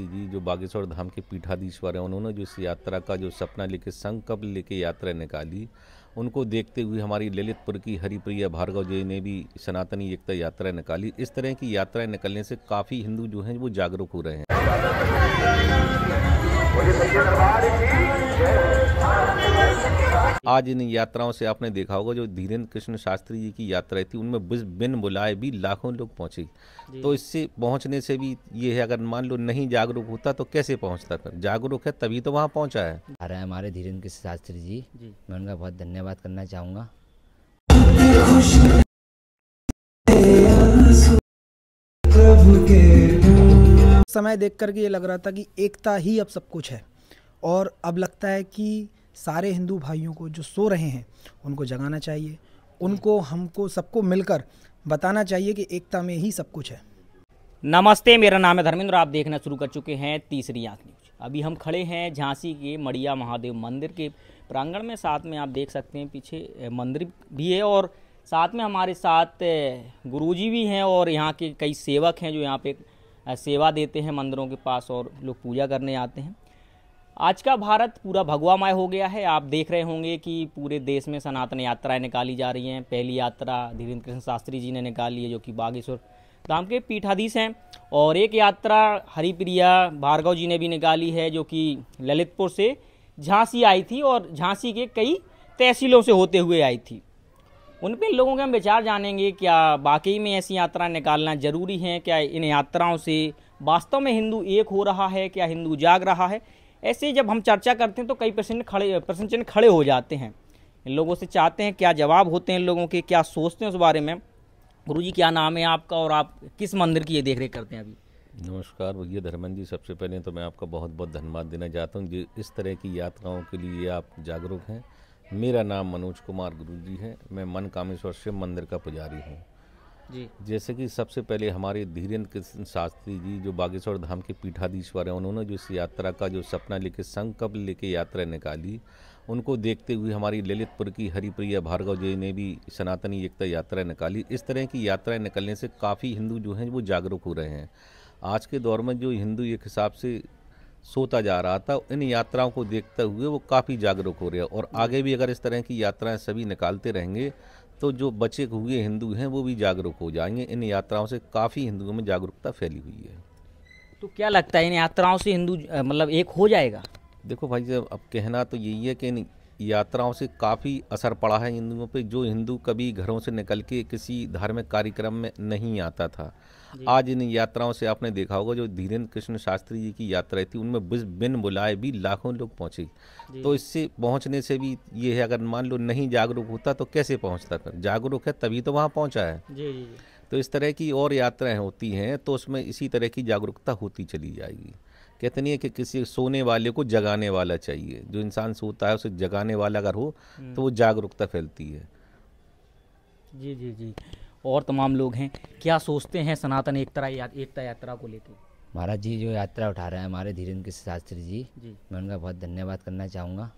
शास्त्री जी जो बागेश्वर धाम के पीठाधीश्वर हैं, उन्होंने जो इस यात्रा का जो सपना लेके संकल्प लेके यात्रा निकाली, उनको देखते हुए हमारी ललितपुर की हरिप्रिया भार्गव जी ने भी सनातनी एकता यात्रा निकाली। इस तरह की यात्राएं निकलने से काफ़ी हिंदू जो हैं वो जागरूक हो रहे हैं। आज इन यात्राओं से आपने देखा होगा जो धीरेन्द्र कृष्ण शास्त्री जी की यात्रा थी, उनमें बिन बुलाए भी लाखों लोग पहुंचे। तो इससे पहुंचने से भी ये है, अगर मान लो नहीं जागरूक होता तो कैसे पहुंचता? फिर जागरूक है तभी तो वहां पहुंचा है। आ रहे हैं हमारे धीरेन्द्र कृष्ण शास्त्री जी, मैं उनका बहुत धन्यवाद करना चाहूँगा। समय देख करके ये लग रहा था कि एकता ही अब सब कुछ है, और अब लगता है कि सारे हिंदू भाइयों को जो सो रहे हैं उनको जगाना चाहिए, उनको हमको सबको मिलकर बताना चाहिए कि एकता में ही सब कुछ है। नमस्ते, मेरा नाम है धर्मेंद्र, आप देखना शुरू कर चुके हैं तीसरी आंख न्यूज। अभी हम खड़े हैं झांसी के मड़िया महादेव मंदिर के प्रांगण में। साथ में आप देख सकते हैं पीछे मंदिर भी है और साथ में हमारे साथ गुरुजी भी हैं और यहाँ के कई सेवक हैं जो यहाँ पे सेवा देते हैं मंदिरों के पास और लोग पूजा करने आते हैं। आज का भारत पूरा भगवामय हो गया है। आप देख रहे होंगे कि पूरे देश में सनातन यात्राएं निकाली जा रही हैं। पहली यात्रा धीरेन्द्र कृष्ण शास्त्री जी ने निकाली है जो कि बागेश्वर धाम के पीठाधीश हैं, और एक यात्रा हरिप्रिया भार्गव जी ने भी निकाली है जो कि ललितपुर से झांसी आई थी और झांसी के कई तहसीलों से होते हुए आई थी। उन पे लोगों के हम विचार जानेंगे, क्या वाकई में ऐसी यात्रा निकालना जरूरी है? क्या इन यात्राओं से वास्तव में हिंदू एक हो रहा है? क्या हिंदू जाग रहा है? ऐसे जब हम चर्चा करते हैं तो कई प्रश्न चिन्ह खड़े हो जाते हैं। इन लोगों से चाहते हैं क्या जवाब होते हैं इन लोगों के, क्या सोचते हैं उस बारे में। गुरुजी, क्या नाम है आपका और आप किस मंदिर की ये देख रेख करते हैं अभी? नमस्कार भैया धर्मेंद्र जी, सबसे पहले तो मैं आपका बहुत बहुत धन्यवाद देना चाहता हूँ जो इस तरह की यात्राओं के लिए आप जागरूक हैं। मेरा नाम मनोज कुमार गुरुजी है, मैं मन कामेश्वर शिव मंदिर का पुजारी हूँ जी। जैसे कि सबसे पहले हमारे धीरेन्द्र कृष्ण शास्त्री जी जो बागेश्वर धाम के पीठाधीश्वर हैं, उन्होंने जो इस यात्रा का जो सपना लेके संकल्प लेके यात्रा निकाली, उनको देखते हुए हमारी ललितपुर की हरिप्रिया भार्गव जी ने भी सनातनी एकता यात्रा निकाली। इस तरह की यात्राएं निकलने से काफ़ी हिंदू जो हैं वो जागरूक हो रहे हैं। आज के दौर में जो हिंदू एक हिसाब से सोता जा रहा था, इन यात्राओं को देखते हुए वो काफ़ी जागरूक हो रहे हैं, और आगे भी अगर इस तरह की यात्राएं सभी निकालते रहेंगे तो जो बचे हुए हिंदू हैं वो भी जागरूक हो जाएंगे। इन यात्राओं से काफ़ी हिंदुओं में जागरूकता फैली हुई है। तो क्या लगता है इन यात्राओं से हिंदू मतलब एक हो जाएगा? देखो भाई साहब, अब कहना तो यही है कि इन यात्राओं से काफ़ी असर पड़ा है हिंदुओं पे। जो हिंदू कभी घरों से निकल के किसी धार्मिक कार्यक्रम में नहीं आता था, आज इन यात्राओं से आपने देखा होगा जो धीरेन्द्र कृष्ण शास्त्री जी की यात्रा थी, उनमें बिन बुलाए भी लाखों लोग पहुंचे। तो इससे पहुंचने से भी ये है, अगर मान लो नहीं जागरूक होता तो कैसे पहुंचता? फिर जागरूक है तभी तो वहाँ पहुंचा है। जी। तो इस तरह की और यात्राएं होती हैं तो उसमें इसी तरह की जागरूकता होती चली जाएगी। कहते नहीं है कि किसी सोने वाले को जगाने वाला चाहिए, जो इंसान सोता है उसे जगाने वाला अगर हो तो वो जागरूकता फैलती है। जी। और तमाम लोग हैं, क्या सोचते हैं सनातन एकता यात्रा को लेकर? महाराज जी जो यात्रा उठा रहे हैं हमारे धीरेन्द्र कृष्ण शास्त्री जी, मैं उनका बहुत धन्यवाद करना चाहूँगा।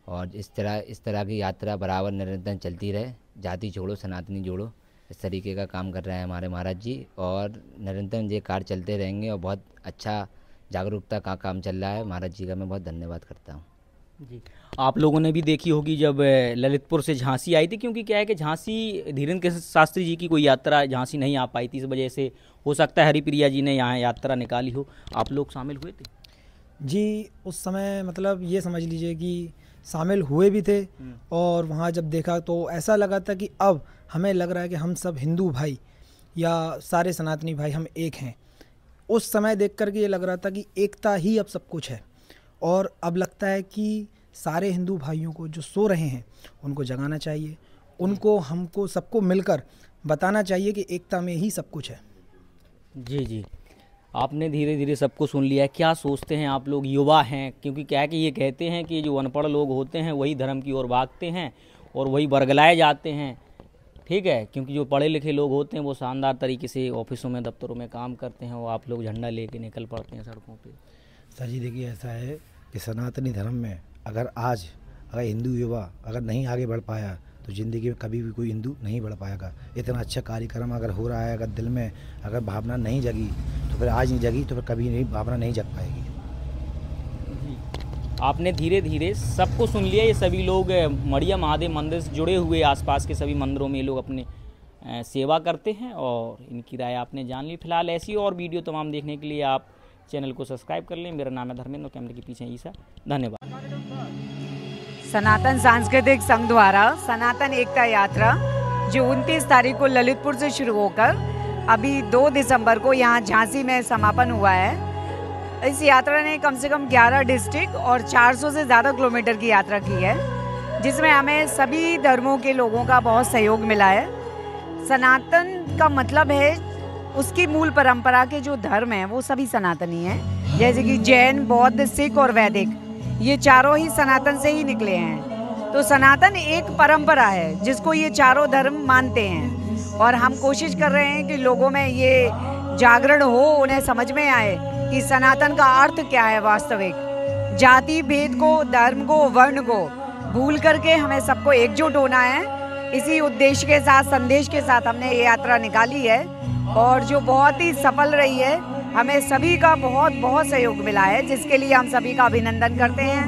और इस तरह की यात्रा बराबर निरंतर चलती रहे। जाति छोड़ो सनातनी जोड़ो, इस तरीके का काम कर रहे हैं हमारे महाराज जी, और निरंतर ये कार्य चलते रहेंगे और बहुत अच्छा जागरूकता का काम चल रहा है। महाराज जी का मैं बहुत धन्यवाद करता हूँ। जी, आप लोगों ने भी देखी होगी जब ललितपुर से झांसी आई थी, क्योंकि क्या है कि झांसी धीरेन्द्र कृष्ण शास्त्री जी की कोई यात्रा झांसी नहीं आ पाई थी, इस वजह से हो सकता है हरिप्रिया जी ने यहाँ यात्रा निकाली हो। आप लोग शामिल हुए थे? जी, उस समय मतलब ये समझ लीजिए कि शामिल हुए भी थे, और वहाँ जब देखा तो ऐसा लगा था कि अब हमें लग रहा है कि हम सब हिंदू भाई या सारे सनातनी भाई हम एक हैं। उस समय देख करके ये लग रहा था कि एकता ही अब सब कुछ है, और अब लगता है कि सारे हिंदू भाइयों को जो सो रहे हैं उनको जगाना चाहिए, उनको हमको सबको मिलकर बताना चाहिए कि एकता में ही सब कुछ है। जी, आपने धीरे धीरे सबको सुन लिया है। क्या सोचते हैं आप लोग, युवा हैं, क्योंकि क्या है कि ये कहते हैं कि जो अनपढ़ लोग होते हैं वही धर्म की ओर भागते हैं और वही बरगलाए जाते हैं, ठीक है, क्योंकि जो पढ़े लिखे लोग होते हैं वो शानदार तरीके से ऑफिसों में दफ्तरों में काम करते हैं, और आप लोग झंडा लेके निकल पड़ते हैं सड़कों पे। सर जी देखिए, ऐसा है कि सनातनी धर्म में अगर हिंदू युवा अगर नहीं आगे बढ़ पाया तो ज़िंदगी में कभी भी कोई हिंदू नहीं बढ़ पाएगा। इतना अच्छा कार्यक्रम अगर हो रहा है, अगर दिल में अगर भावना नहीं जगी तो फिर आज नहीं जगी तो फिर कभी नहीं भावना नहीं जग पाएगी। आपने धीरे धीरे सबको सुन लिया। ये सभी लोग मड़िया महादेव मंदिर से जुड़े हुए आसपास के सभी मंदिरों में लोग अपने सेवा करते हैं और इनकी राय आपने जान ली। फिलहाल ऐसी और वीडियो तमाम देखने के लिए आप चैनल को सब्सक्राइब कर लें। मेरा नाम है धर्मेंद्र, कैमरे के पीछे ईसा। धन्यवाद। सनातन सांस्कृतिक संघ द्वारा सनातन एकता यात्रा जो 29 तारीख को ललितपुर से शुरू होकर अभी 2 दिसंबर को यहाँ झांसी में समापन हुआ है। इस यात्रा ने कम से कम 11 डिस्ट्रिक्ट और 400 से ज़्यादा किलोमीटर की यात्रा की है, जिसमें हमें सभी धर्मों के लोगों का बहुत सहयोग मिला है। सनातन का मतलब है उसकी मूल परंपरा के जो धर्म हैं वो सभी सनातनी हैं, जैसे कि जैन, बौद्ध, सिख और वैदिक, ये चारों ही सनातन से ही निकले हैं। तो सनातन एक परंपरा है जिसको ये चारों धर्म मानते हैं और हम कोशिश कर रहे हैं कि लोगों में ये जागरण हो, उन्हें समझ में आए कि सनातन का अर्थ क्या है वास्तविक। जाति भेद को, धर्म को, वर्ण को भूल करके हमें सबको एकजुट होना है। इसी उद्देश्य के साथ, संदेश के साथ हमने ये यात्रा निकाली है और जो बहुत ही सफल रही है। हमें सभी का बहुत बहुत सहयोग मिला है, जिसके लिए हम सभी का अभिनंदन करते हैं।